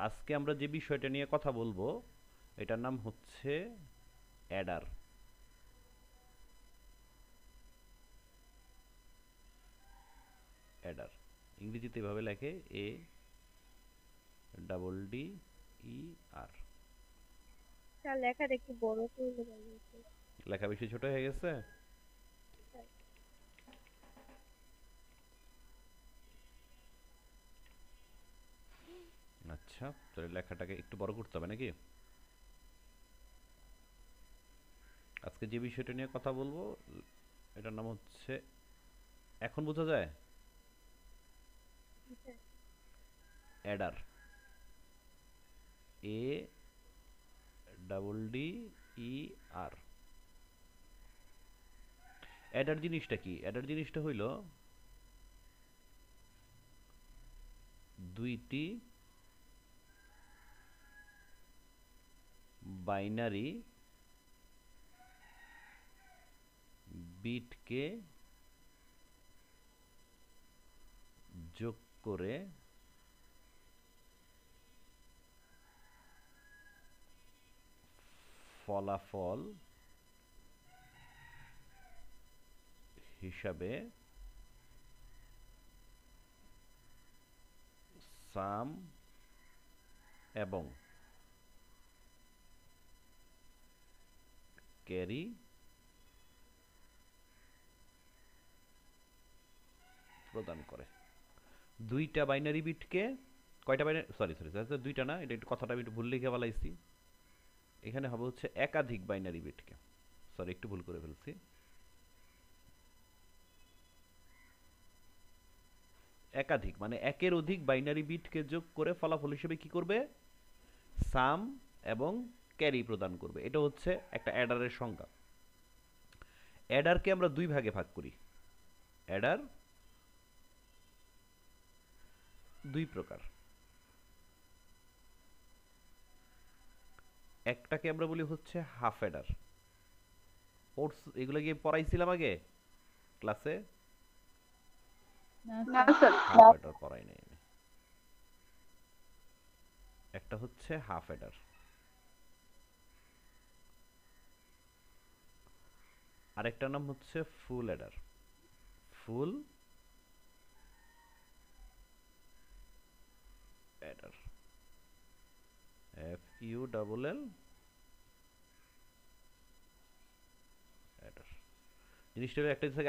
আজকে আমরা যে বিষয়টা নিয়ে কথা বলবো এটার নাম হচ্ছে অ্যাডার। অ্যাডার ইংরেজিতে এভাবে লেখে ADDER। স্যার লেখাটা একটু বড় করলে ভালো হতো। লেখা বেশি ছোট হয়ে গেছে? স্যার, আচ্ছা, তাহলে লেখাটাকে একটু বড় করতে হবে নাকি? আজকে যে বিষয়টা নিয়ে কথা বলবো এটার নাম হচ্ছে, এখন বোঝা যায়? Sir, Eder, ADDER। অ্যাডার জিনিসটা কি? অ্যাডার জিনিসটা হইল দুইটি বাইনারি বিটকে যোগ করে ফলাফল হিসাবে সাম এবং ক্যারি প্রদান করে। দুইটা বাইনারি বিটকে, কয়টা বাইনারি, সরি সরি দুইটা না, এটা একটু কথাটা আমি একটু ভুল লিখে ফেলাইছি। এখানে হবে হচ্ছে একাধিক বাইনারি বিটকে, সরি একটু ভুল করে ফেলছি। একাধিক মানে একের অধিক বাইনারি বিটকে যোগ করে ফলাফল হিসেবে কি করবে? সাম এবং ক্যারি প্রদান করবে। এটা হচ্ছে একটা অ্যাডারের সংজ্ঞা। অ্যাডারকে আমরা দুই ভাগে ভাগ করি। অ্যাডার দুই প্রকার। একটাকে আমরা বলি হচ্ছে হাফ অ্যাডার। এগুলো গিয়ে পড়াইছিলাম আগে ক্লাসে? না না স্যার। স্যার। হাফ অ্যাডার পড়াই নাই আমি। একটা হচ্ছে হাফ অ্যাডার, আরেকটার নাম হচ্ছে ফুল অ্যাডার। ফুল অ্যাডার, FULL অ্যাডার। জিনিসটা হলো একটা হচ্ছে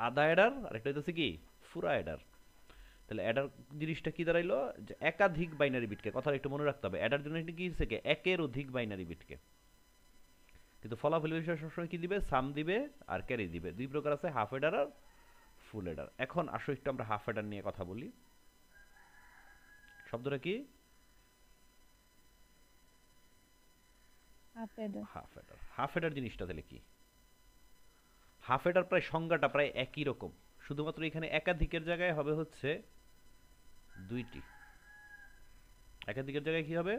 আধা অ্যাডার আর একটা হচ্ছে কি ফুরা অ্যাডার। তাহলে অ্যাডার জিনিসটা কি দাঁড়াইলো? যে একাধিক বাইনারি বিটকে, কথাটা একটু মনে রাখতে হবে। অ্যাডার জন্য কি হচ্ছে কি একের অধিক বাইনারি বিটকে, কিন্তু ফলাফল হিসেবে সবসময় কি দিবে? সাম দিবে আর ক্যারি দিবে। দুই প্রকার আছে, হাফ অ্যাডার আর ফুল অ্যাডার। এখন আসো একটু আমরা হাফ অ্যাডার নিয়ে কথা বলি। শব্দটা কি? Half এডার। Half Eder. Half Eder জিনিসটা তাহলে কি? হাফ অ্যাডার প্রায় সংজ্ঞাটা প্রায় একই রকম, শুধুমাত্র এখানে একাধিকের জায়গায় হবে হচ্ছে দুইটি। একাধিকের জায়গায় কি হবে?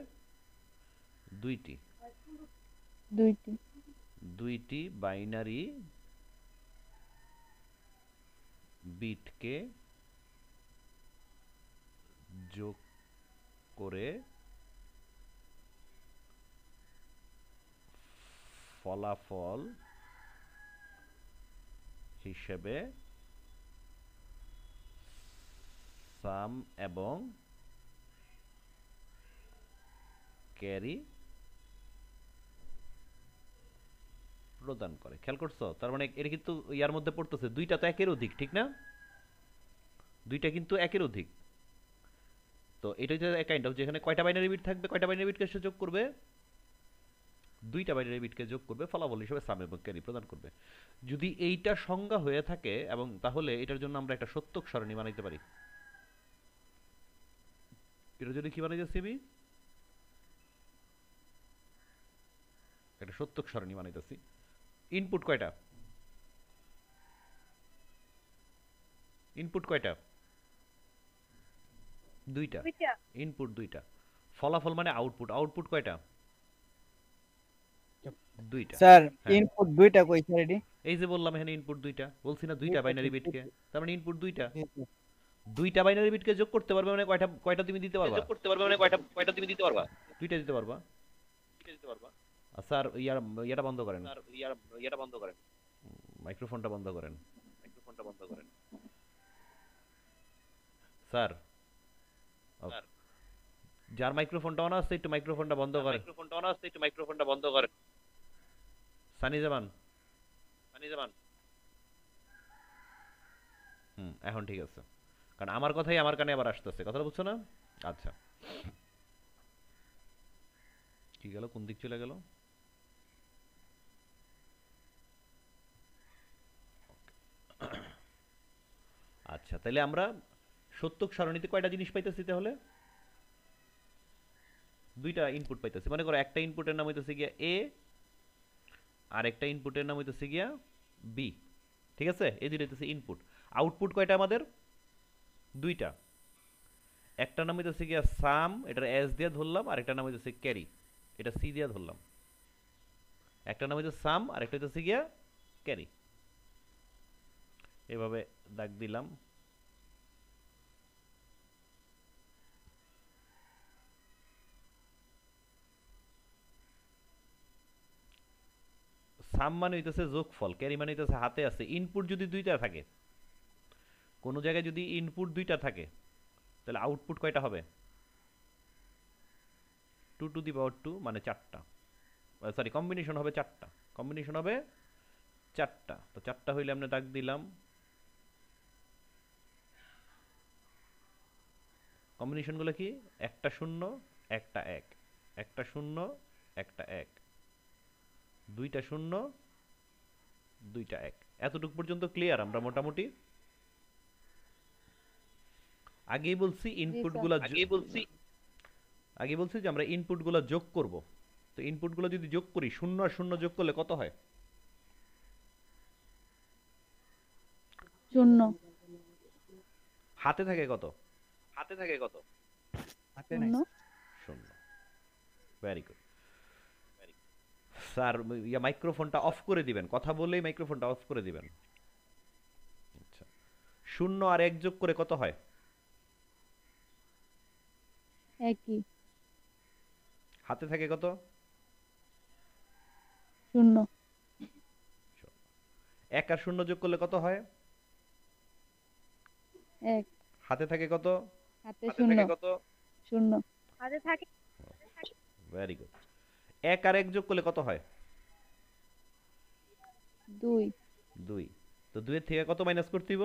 দুইটি। দুইটি। দুইটি বাইনারি বিটকে যোগ করে ফলাফল হিসেবে সাম এবং ক্যারি প্রদান করে। খেয়াল করছো? তার মানে এটা কিন্তু ইয়ার মধ্যে পড়তেছে, দুইটা তো একের অধিক, ঠিক না? দুইটা কিন্তু একের অধিক। তো এটা হচ্ছে কাইন্ড অফ, যেখানে কয়টা বাইনারি বিট থাকবে, কয়টা বাইনারি বিটকে সে যোগ করবে? দুইটা বাইনারি বিটকে যোগ করবে, ফলাফল হিসেবে সাম এবং ক্যারি প্রদান করবে। যদি এইটা সংজ্ঞা হয়ে থাকে, এবং তাহলে এটার জন্য আমরা একটা সত্যক সারণী বানাইতে পারি। এটা যদি কি বানাইতেছি আমি? একটা সত্যক সারণী বানাইতেছি। ইনপুট কয়টা? ইনপুট কয়টা? দুইটা। দুইটা। ইনপুট দুইটা। ফলাফল মানে আউটপুট। আউটপুট কয়টা? দুইটা। স্যার হ্যাঁ, ইনপুট দুইটা কই স্যার এডি? এই যে বললাম এখানে ইনপুট দুইটা, বলছি না দুইটা দুইটা তো বাইনারি বিটকে, তার মানে ইনপুট দুইটা। দুইটা। দুইটা বাইনারি বিটকে যোগ করতে পারবে মানে কয়টা কয়টা তুমি দিতে পারবা? যোগ করতে পারবে মানে কয়টা কয়টা তুমি দিতে পারবা? দুইটা দিতে পারবা। দুইটা দিতে পারবা। স্যার ইয়াটা বন্ধ করেন, স্যার ইয়াটা বন্ধ করেন, মাইক্রোফোনটা বন্ধ করেন। মাইক্রোফোনটা বন্ধ করেন। স্যার স্যার যার মাইক্রোফোনটা অন আছে একটু মাইক্রোফোনটা বন্ধ করেন। মাইক্রোফোনটা অন আছে, একটু মাইক্রোফোনটা বন্ধ করেন। সানি জামান। সানি জামান। এখন ঠিক আছে, কারণ আমার কথাই আমার কানে আবার আসতেছে, কথাটা বুঝছো না? আচ্ছা, কি গেল, কোন দিক চলে গেল? আচ্ছা, তাহলে আমরা সত্যক সারণীতে কয়টা জিনিস পাইতেছি তাহলে? দুইটা ইনপুট পাইতেছি। মনে করো একটা ইনপুটের নাম হইতেছে গিয়া এ, আর একটা ইনপুটের নাম হইতেছে গিয়া বি। ঠিক আছে, এই দুইটা হইতেছে ইনপুট। আউটপুট কয়টা আমাদের? দুইটা। একটা নাম হইতেছে গিয়া সাম, এটার এস দিয়ে ধরলাম, আর একটা নাম হইতেছে ক্যারি, এটা সি দিয়ে ধরলাম। একটা নাম হইতেছে সাম আর একটা হইতেছে গিয়া ক্যারি। এভাবে দাগ দিলাম। সাম মানে হইতেছে যোগফল, ক্যারি মানে হইতেছে হাতে আছে। ইনপুট যদি দুইটা থাকে, কোনো জায়গায় যদি ইনপুট দুইটা থাকে, তাহলে আউটপুট কয়টা হবে? 2 টু দি পাওয়ার 2 মানে 4টা। সরি, কম্বিনেশন হবে 4টা। কম্বিনেশন হবে 4টা। তো 4টা হইলে আমরা দাগ দিলাম। কম্বিনেশনগুলো কি? একটা শূন্য, একটা এক, একটা শূন্য, একটা এক, দুইটা শূন্য, দুইটা এক। এতটুকু পর্যন্ত ক্লিয়ার আমরা মোটামুটি? আগেই বলছি ইনপুটগুলো, আগে বলছি যে আমরা ইনপুটগুলো যোগ করব। তো ইনপুটগুলো যদি যোগ করি, শূন্য আর শূন্য যোগ করলে কত হয়? শূন্য। হাতে থাকে কত? হাতে থাকে কত? শূন্য। শূন্য। Very good sir. মাইক্রোফোনটা অফ করে দিবেন, কথা বলেই মাইক্রোফোনটা অফ করে দিবেন। আচ্ছা, শূন্য আর এক যোগ করে কত হয়? একই। হাতে থাকে কত? শূন্য। এক আর শূন্য যোগ করলে কত হয়? এক। হাতে থাকে কত? হাতে শূন্য। কত? শূন্য। হাতে থাকে ভেরি গুড। এক আর এক যোগ করলে কত হয়? দুই। দুই। তো দুইয়ের থেকে কত মাইনাস করতে হইব?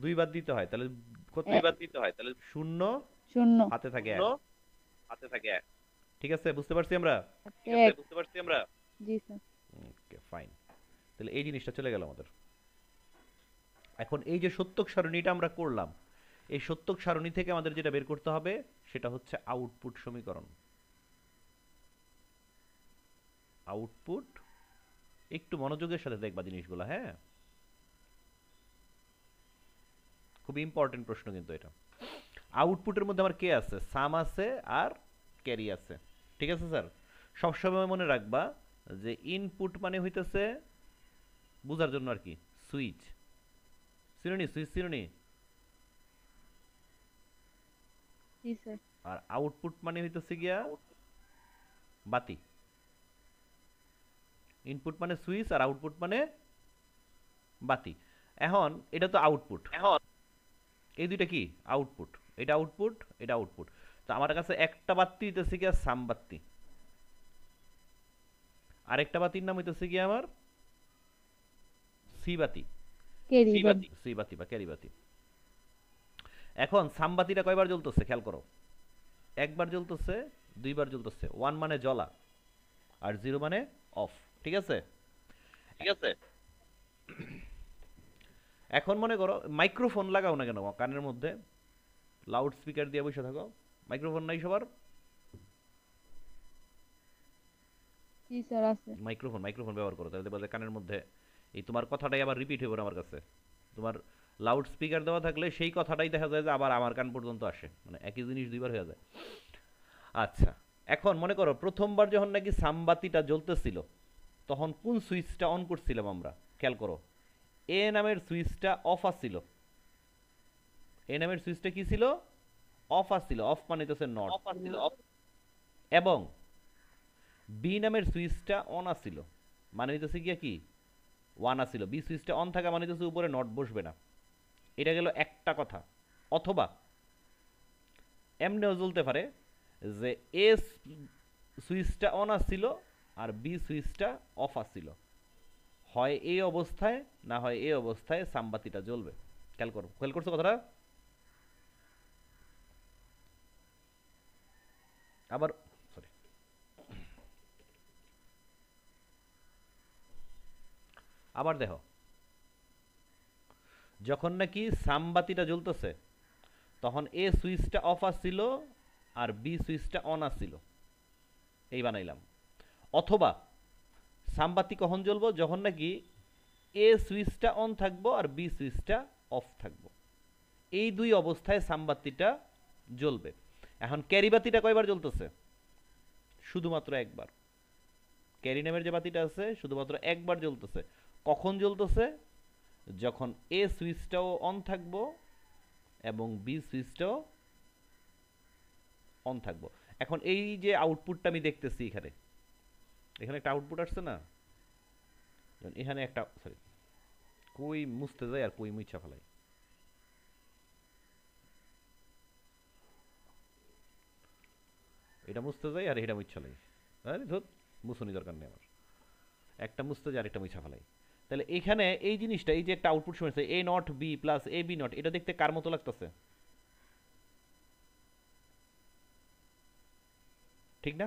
দুই বাদ দিতে হয়, তাহলে কত? দুই বাদ দিতে হয়, তাহলে শূন্য। শূন্য। হাতে থাকে এক। শূন্য, হাতে থাকে এক। ঠিক আছে, বুঝতে পারছি আমরা? হাতে ঠিক আছে, এক। বুঝতে পারছি আমরা? জি স্যার। ওকে, ফাইন। তাহলে এই জিনিসটা চলে গেল আমাদের। এখন এই যে সত্যক সারণীটা আমরা করলাম, এই সত্যক সারণী থেকে আমাদের যেটা বের করতে হবে সেটা হচ্ছে আউটপুট সমীকরণ। আউটপুট, একটু মনোযোগের সাথে দেখবা জিনিসগুলো, হ্যাঁ? খুব ইম্পর্টেন্ট প্রশ্ন কিন্তু এটা। আউটপুটের মধ্যে আমার কে আছে? সাম আছে আর ক্যারি আছে। ঠিক আছে স্যার? সবসময় মনে রাখবা যে ইনপুট মানে হইতেছে, বুঝার জন্য আর কি, সুইচ। চিনুনি? সুইচ চিনুনি? জি স্যার। আর আউটপুট মানে হইতেছে গিয়া বাতি। ইনপুট মানে সুইচ আর আউটপুট মানে বাতি। এখন এটা তো আউটপুট, এখন এই দুইটা কি আউটপুট। এটা আউটপুট, এটা আউটপুট। তো আমার কাছে একটা বাতি হইতেছে গিয়া সাম বাতি, আরেকটা বাতির নাম হইতেছে গিয়া আমার সি বাতি। কেরি সি বাতি। সি বাতি বা ক্যারি বাতি। এখন সাম বাতিটা কয়বার জ্বলতেছে খেয়াল করো। একবার জ্বলতেছে, দুইবার জ্বলতেছে। 1 মানে জ্বলা আর 0 মানে অফ। ঠিক আছে? ঠিক আছে। এখন মনে করো মাইক্রোফোন লাগাও না কেন কানের মধ্যে, লাউড স্পিকার দিয়ে বসে থাকো। মাইক্রোফোন নাই সবার? জি স্যার আছে। মাইক্রোফোন মাইক্রোফোন ব্যবহার করো, তাহলে দেখবা যে কানের মধ্যে এই তোমার কথাটাই আবার রিপিট হইব না আমার কাছে। তোমার লাউড স্পিকার দেওয়া থাকলে সেই কথাটাই দেখা যায় যে আবার আমার কান পর্যন্ত আসে, মানে একই জিনিস দুইবার হয়ে যায়। আচ্ছা, এখন মনে করো প্রথমবার যখন নাকি সামবাতিটা জ্বলতেছিল, তখন কোন সুইচটা অন করছিলাম আমরা? খেয়াল করো, এ নামের সুইচটা অফ আছিল। এ নামের সুইচটা কি ছিল? অফ আসছিল। অফ মানে হচ্ছে নট। অফ আসছিল অফ এবং বি নামের সুইচটা অন আসছিল, মানে হইতেছে গিয়া কি ওয়ান আসছিল। বি সুইচটা অন থাকা মানে হচ্ছে উপরে নট বসবে না। এটা গেল একটা কথা। অথবা এমনিও চলতে পারে যে এ সুইচটা অন আসছিল আর বি সুইচটা অফ আসছিল। হয় এই অবস্থায়, না হয় এই অবস্থায় সামবাতিটা জ্বলবে। খেয়াল করছো কথাটা? আবার সরি, আবার দেখো, যখন নাকি সামবাতিটা জ্বলতেছে তখন এ সুইচটা অফ আসছিল আর বি সুইচটা অন আসছিল, এই বানাইলাম। অথবা সামবাতি কখন জ্বলবো? যখন নাকি এ সুইচটা অন থাকবো আর বি সুইচটা অফ থাকবো। এই দুই অবস্থায় সামবাতিটা জ্বলবে। এখন ক্যারি বাতিটা কয়বার জ্বলতেছে? শুধুমাত্র একবার। ক্যারি নামের যে বাতিটা আছে শুধুমাত্র একবার জ্বলতেছে। কখন জ্বলতেছে? যখন এ সুইচটাও অন থাকবো এবং বি সুইচটাও অন থাকবো। এখন এই যে আউটপুটটা আমি দেখতেছি এখানে, এখানে একটা আউটপুট আসছে না? এখানে একটা সরি, কই মুছতে যায় আর কই মুছা ফেলাই। এটা মুছতে যাই আর এটা মুছা ফেলাই। আরে ধর, মুছনি দরকার নেই আমার। একটা মুছতে যাই আর একটা মুছা ফেলাই। তাহলে এখানে এই জিনিসটা, এই যে একটা আউটপুট শুনেছে A not B plus A B not, এটা দেখতে কার মতো লাগতেছে? ঠিক না?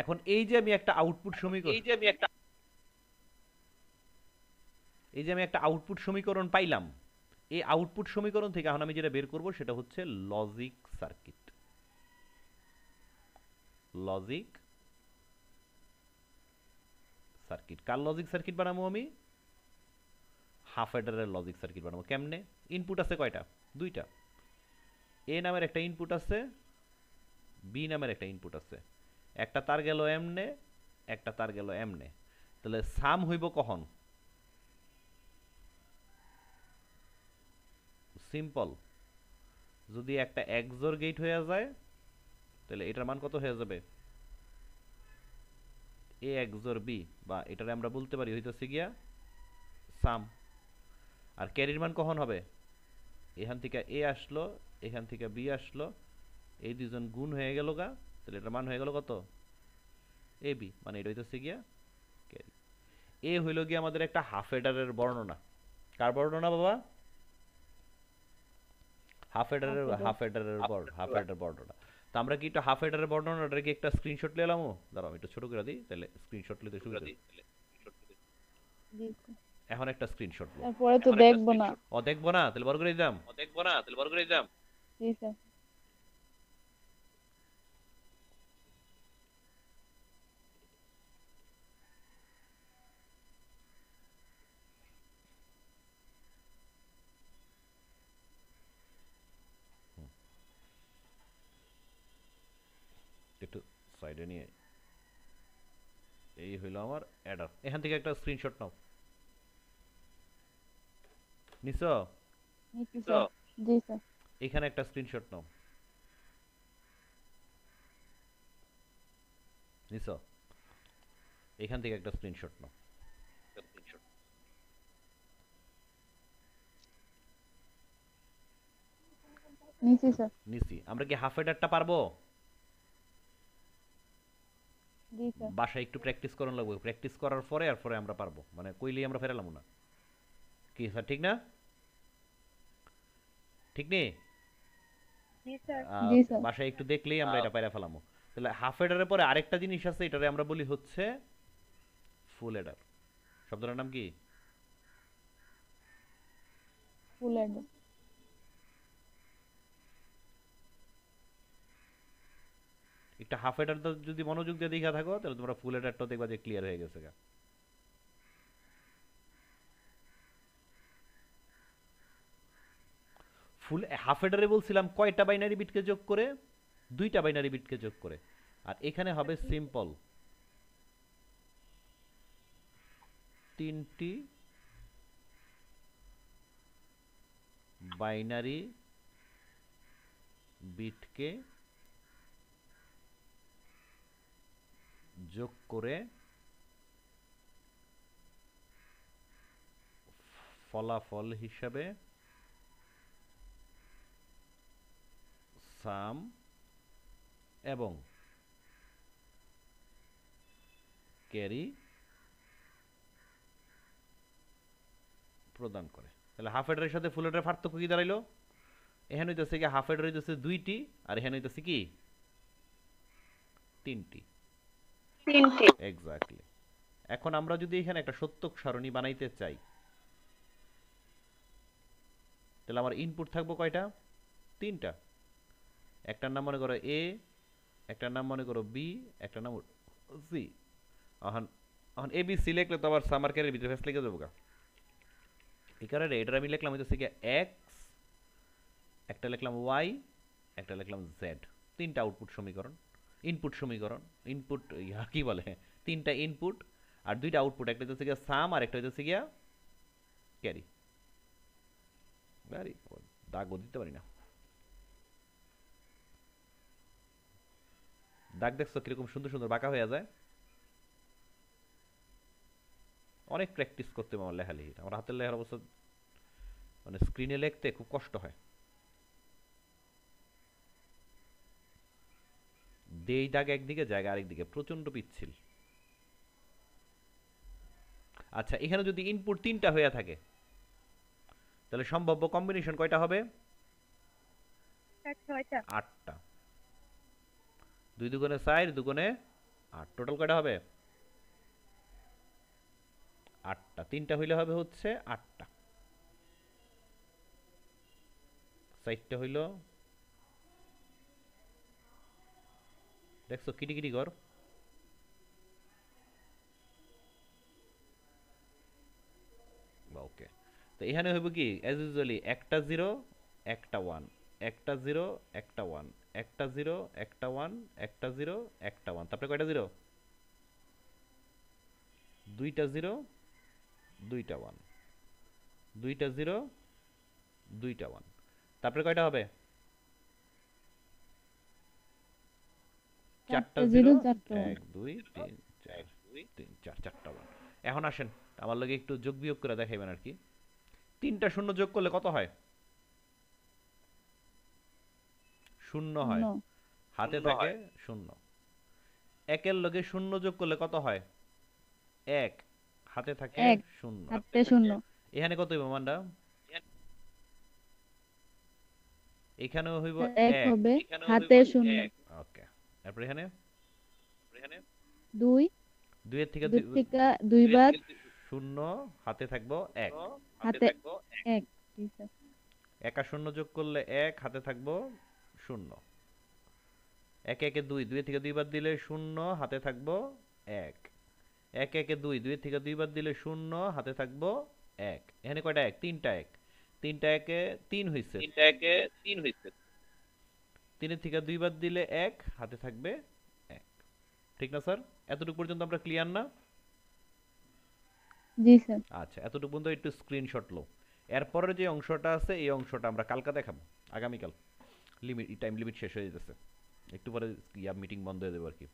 এখন এই যে আমি একটা আউটপুট সমীকরণ, এই যে আমি একটা এই যে আমি একটা আউটপুট সমীকরণ পাইলাম, এই আউটপুট সমীকরণ থেকে এখন আমি যেটা বের করব সেটা হচ্ছে লজিক সার্কিট। Logic circuit. কার লজিক সার্কিট বানাবো আমি? হাফ অ্যাডারের লজিক সার্কিট বানাবো। কেমনে? ইনপুট আছে কয়টা? দুইটা। এ নামের একটা ইনপুট আছে, বি নামের একটা ইনপুট আছে। একটা তার গেল এমনে, একটা তার গেল এমনে। তাহলে সাম হইব কখন? সিম্পল, যদি একটা এক্সর গেট হয়ে যায় তাহলে এটার মান কত হয়ে যাবে? এ এক্সর বি, বা এটারে আমরা বলতে পারি হইতেছে গিয়া সাম। আর ক্যারির মান কখন হবে? এখান থেকে এ আসলো, এখান থেকে বি আসলো, এই দুজন গুণ হয়ে গেল গা, তাহলে এটার মান হয়ে গেল কত? এ বি, মানে এটা হইতেছে গিয়া ক্যারি। এ হইল গিয়া আমাদের একটা হাফ এডারের বর্ণনা। কার বর্ণনা বাবা? হাফ এডারের, হাফ এডারের হাফ এডার বর্ণনা। তো আমরা কি একটু হাফ এডারের বর্ণনাটা কি একটা স্ক্রিনশট নিলাম? দাঁড়াও আমি একটু ছোট করে দিই, তাহলে স্ক্রিনশট নিতে সুবিধা হবে। জি স্যার। এখন একটা স্ক্রিনশট লো। তারপরে তো দেখবো না। ও দেখবো না? তাহলে বড় করে দিলাম। দেখবো না, তাহলে বড় করে দিলাম। জি স্যার। একটু সাইডে নিয়ে, এই হইলো আমার অ্যাডার। এখান থেকে একটা স্ক্রিনশট নাও। নিছো? নিচ্ছি স্যার। জি স্যার। এখানে একটা স্ক্রিনশট নাও। নিছো? এখান থেকে একটা স্ক্রিনশট নাও। নিচ্ছি স্যার। নিছি। আমরা কি হাফ এডারটা পারবো? জি স্যার। বাসায় একটু প্র্যাকটিস করানো লাগবে। প্র্যাকটিস করার পরে আর পরে আমরা পারবো, মানে কইলেই আমরা ফেরালাম না। কি স্যার, ঠিক না? ঠিক নেই? জি স্যার। জি স্যার। বাসায় একটু দেখলেই আমরা এটা পাইরা ফেলামো। তাহলে হাফ এডারের পরে আরেকটা জিনিস আছে, এটারে আমরা বলি হচ্ছে ফুল এডার। শব্দটার নাম কি? ফুল অ্যাডার। একটা হাফ এডার যদি মনোযোগ দিয়ে দেখা থাকো তাহলে তোমরা ফুল এডারটা দেখবা যে ক্লিয়ার হয়ে গেছে গা। ফুল হাফ এডারে বলছিলাম কয়টা বাইনারি বিটকে যোগ করে? দুইটা বাইনারি বিটকে যোগ করে। আর এখানে হবে সিম্পল তিনটি বাইনারি বিটকে যোগ করে ফলাফল হিসাবে সাম এবং ক্যারি প্রদান করে। তাহলে হাফ হেডারের সাথে ফুল হেডারের পার্থক্য কি দাঁড়াইলো? এখানে হইতেছে কি হাফ হেডার হইতেছে 2টি আর এখানে হইতেছে কি 3টি। এক্স্যাক্টলি। এখন আমরা যদি এখানে একটা সত্যক সারণী বানাইতে চাই তাহলে আমার ইনপুট থাকবো কয়টা? 3টা। একটার নাম মনে করো এ, একটার নাম মনে করো বি, একটার নাম সি। এখন এখন এ বি সি লিখলে তো আবার সামার ক্যারের ভিতরে ফেস লিখে যাবো গা। এই কারণে এটার আমি লিখলাম হইতেছে কি এক্স, একটা লিখলাম ওয়াই, একটা লিখলাম জেড। 3টা আউটপুট সমীকরণ, ইনপুট সমীকরণ, ইনপুট কি বলে, 3টা ইনপুট আর 2টা আউটপুট। একটা হচ্ছে গিয়া সাম আর একটা হচ্ছে গিয়া ক্যারি। আরে দাগও দিতে পারি না। দাগ দেখছো কিরকম সুন্দর সুন্দর বাঁকা হয়ে যায়? অনেক প্র্যাকটিস করতে হবে আমার লেখালেখি। আমার হাতের লেখার অবস্থা মানে স্ক্রিনে লিখতে খুব কষ্ট হয়। দেই দাগ একদিকে, জায়গা আরেকদিকে, প্রচন্ড পিচ্ছিল। আচ্ছা, এখানে যদি ইনপুট 3টা হয়ে থাকে তাহলে সম্ভাব্য কম্বিনেশন কয়টা হবে? 6টা। 8টা। 2 দুগুণে 4, দুগুণে 8, টোটাল কয়টা হবে? 8টা। 3টা হইলে হবে হচ্ছে 8টা। 4টা হইল, দেখছো কিটিকিটি কর। ওকে, তো এখানে হইব কি অ্যাজ ইউজুয়ালি একটা 0 একটা 1, একটা 0 একটা 1, একটা 0 একটা 1, একটা 0 একটা 1। তারপরে কয়টা 0? 2টা 0 2টা 1, 2টা 0 2টা 1। তারপরে কয়টা হবে? 4টা 0, 1 2 3 4 3 4, 4টা 1। এখন আসেন আমার লগে একটু যোগ বিয়োগ করে দেখাইবেন আর কি। 3টা শূন্য যোগ করলে কত হয়? 0 হয়। হাতে থাকে 0। 1 এর লগে 0 যোগ করলে কত হয়? 1। হাতে থাকে 0। হাতে 0। এখানে কত হইব মানটা? এখানেও হইব 1 1। হবে, হাতে 0। ওকে, তারপর এখানে 2, 2 এর থেকে 2 থেকে 2 বার 0, হাতে থাকবো 1। হাতে 1। জি স্যার। একা 0 যোগ করলে 1, হাতে থাকবো 0। 1 1 2, 2 এর থেকে 2 বার দিলে 0, হাতে থাকবো 1। 1 1 2, 2 এর থেকে 2 বার দিলে 0, হাতে থাকবো 1। এখানে কয়টা 1? 3টা 1। 3টা 1 এ 3 হইছে। 3 এর থেকে 2 বার দিলে 1, হাতে থাকবে 1। ঠিক না স্যার? এতটুকু পর্যন্ত আমরা ক্লিয়ার না? জি স্যার। আচ্ছা, এতটুকু পর্যন্ত একটু স্ক্রিনশট লো। এরপরের যে অংশটা আছে এই অংশটা আমরা কালকে দেখাবো, আগামীকাল। টাইম লিমিট শেষ হয়ে যেতেছে, একটু পরে মিটিং বন্ধ হয়ে যাবে আর কি।